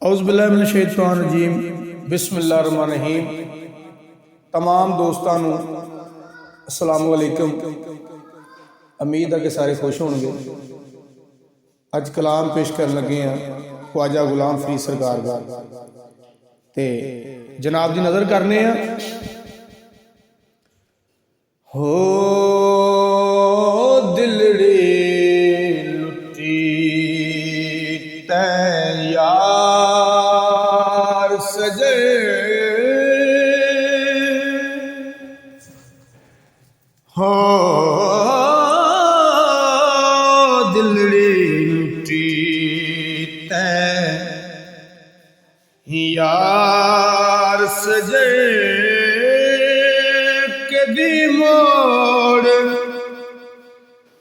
औज़ुबिल्लाहिमिनश्शैतानिर्रजीम बिस्मिल्लाहिर्रहमानिर्रहीम। तमाम दोस्तों को अस्सलाम वालेकुम। उम्मीद है कि सारे खुश होंगे। अज कलाम पेश कर लगे हैं ख्वाजा गुलाम फरीद सरकार का, ते जनाब की नज़र करने हो दिलड़ी लुटी तैं यार सजे हो दिलड़ी लुटी तैं यार सजे के दी मोड़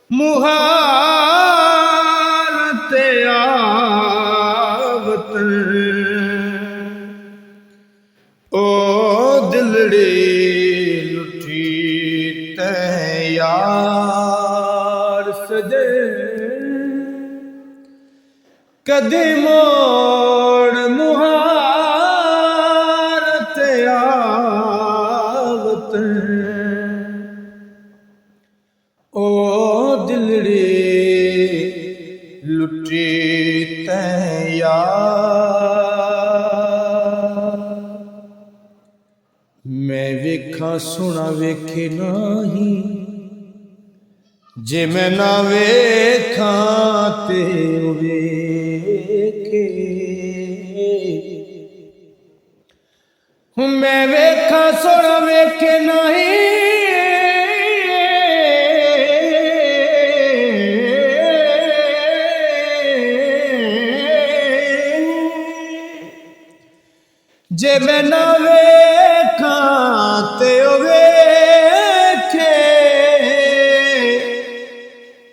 मुहार ते आवत ओ दिलड़ी लुठी तैं यार सजे कदी मोड़ मुहार ते आवत ओ दिलड़ी लुटी तैं यार। मैं वेखा सुना वेखे नहीं, जे मैं ना वेखा ते वेखे। मैं वेखा सुना वेखे नहीं, जे मैं ना वेखा ते वेखे।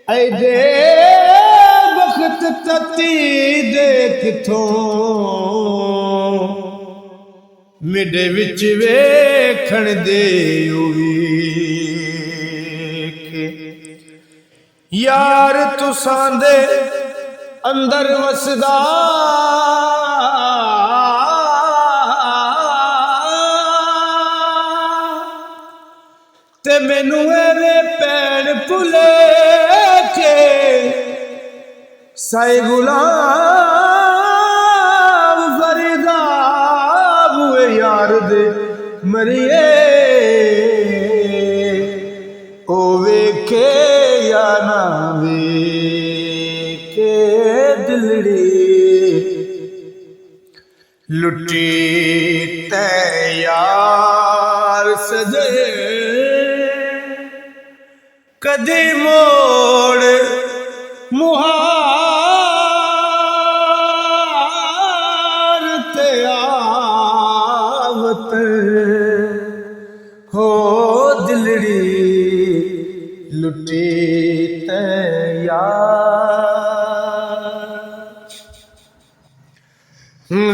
ऐडे वक्त तती दे किथों मिडे विच वेखण दे वेखे। यार तुसां दे अंदर वसदा ते मैनू एवे पैण भुलेखे। साई गुलाम फरीदा बुए यार दे मरिए। ओ वेखे या ना वेखे दिलड़ी लुटी तैं यार सजे कदी मोड़ मुहार ते आवत हो दिलड़ी लुटी तैं यार।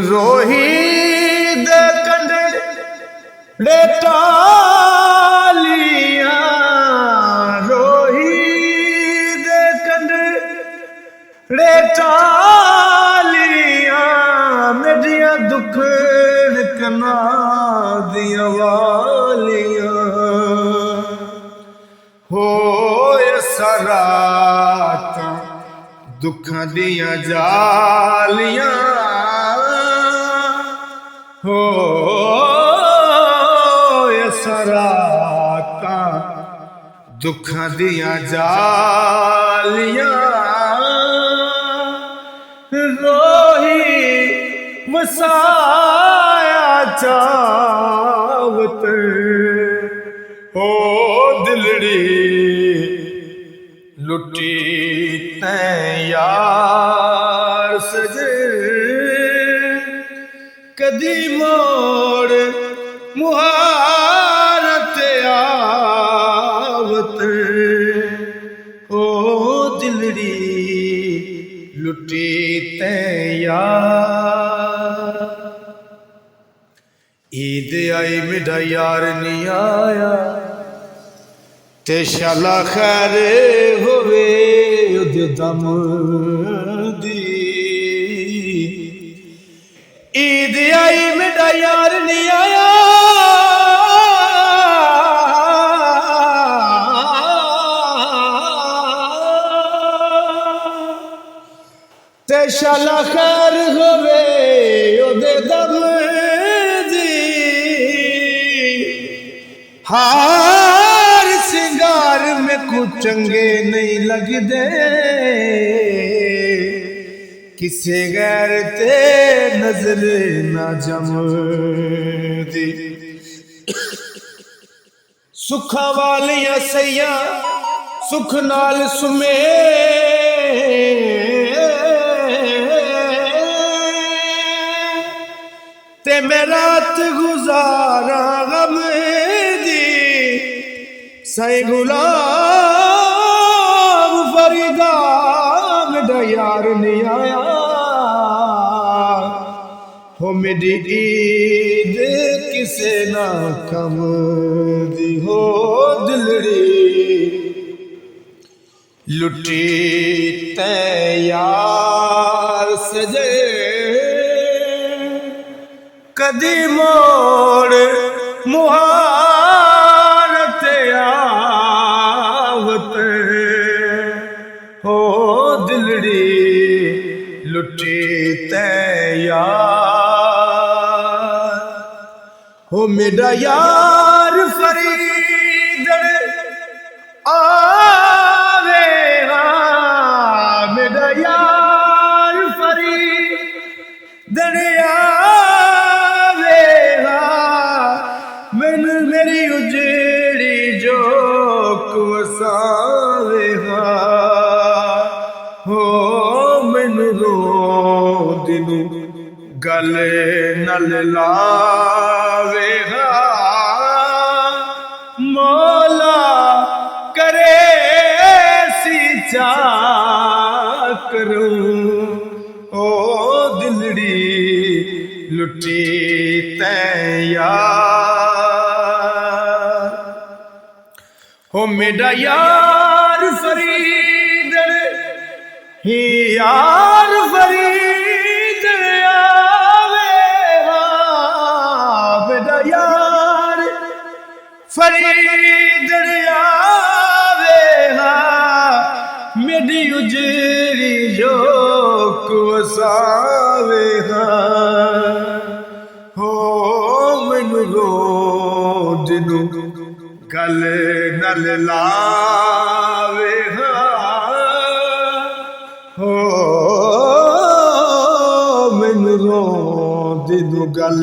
रोही दे कंडे टालियां, टालियां मेरियां दुख कना दियां वालियां। हो सरात दुखां दियां जालियां। हो सरात दुखां दियां जालियां। रोही वसाया चावत हो दिलड़ी लुटी तैं यार सजे कदी मोड़ मुहार ते आवत हो दिलड़ी लुटी तैं यार। ईद आई मेरा यार नहीं आया ते शाला खैर होवे उदे दम दी। भाई मेरा यार नहीं आया ते शाला खैर होवे ओदे दम दी हार सिंगार में कुछ चंगे नहीं लगदे किसे गैर ते नजर ना जमदी सुखा वालियां सैया सुख नाल सुमे ते मैं रात गुजारा गम दी सही गुलाम फरीदा मेरा यार नहीं आया हो मेरी ईद किसे ना कम दी हो दिलड़ी लुटी ते यार सजे कदी मोड़ मुहारत आवत हो दिलड़ी लुटी ते यार हो मेरा यार फरीद आवे मेरा यार फरीद मेरी उजड़ी जो वसावे हो मैनू रो दिनू गल नल लावे मौला करे सी चा करूं ओ दिलड़ी लुटी ते यार हो मेरा यार फरीद ही यार फरीद आवे मेरा यार फरीद आवे मेरी उजड़ी जो वसावे हो मैनू रो दिनू गल नल लावे हो मैनू रो दिनू गल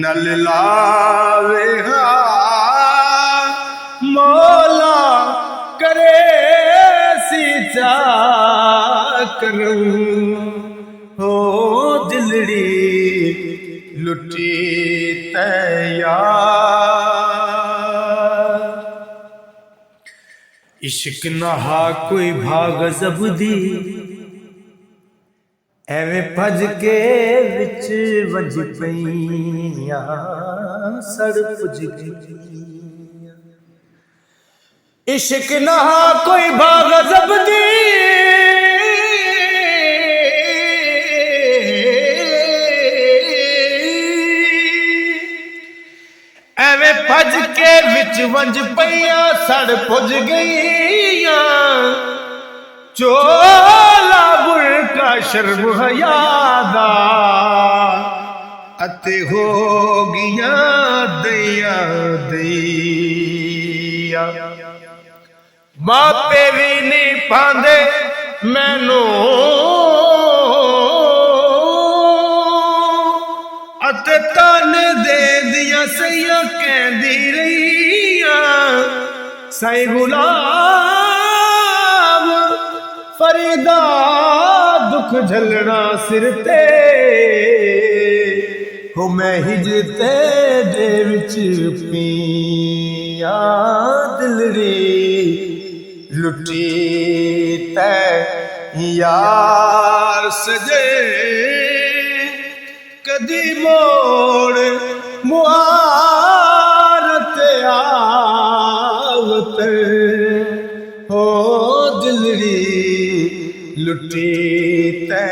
नल लावे मौला करे सी चा करूं हो दिलड़ी लुटी ते यार इश्क नहा कोई भाग जबदी एवें भज के विच वंज पईयां सड़ पुज गई इश्क नहा कोई भाग जबदी एवें भज के विच वंज पईयां सड़ पुज गईयां चोला बुरका शर्म हया दा अते हो गईयां दया दया मापे भी नहीं पांदे मैनू अते ताने दे दिया सैया कहदी रहियां साई गुलाम फरीदा दुख झलना सिर ते हो मैं हिजते दे विच पिया दिलड़ी लुटी ते यार सजे कदी मोड़ मुहारत आवत हो दिलड़ी लुटी ते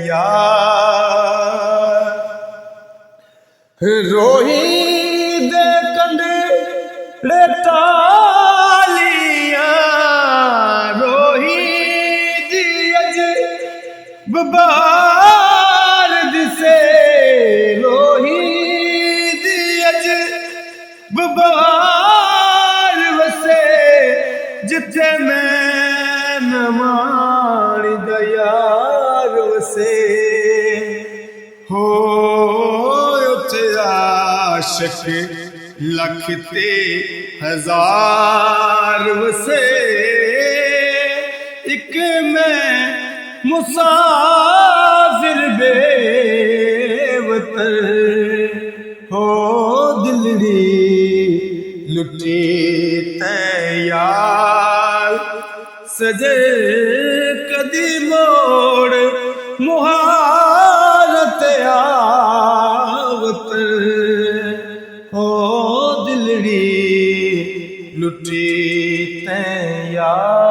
यार रोही दे कंडे टालियां रोही दी अज बबार दिसे रोही दी अज बबार वसे जिथे मैं नवाणी दयार वसे हो आशिक लख ते हजार वसे एक मैं मुसाफिर बेवतर हो दिलड़ी लुटी तैयार सजे कदी मोड़ मुहारत आवत हो दिलड़ी लुटी तैयार।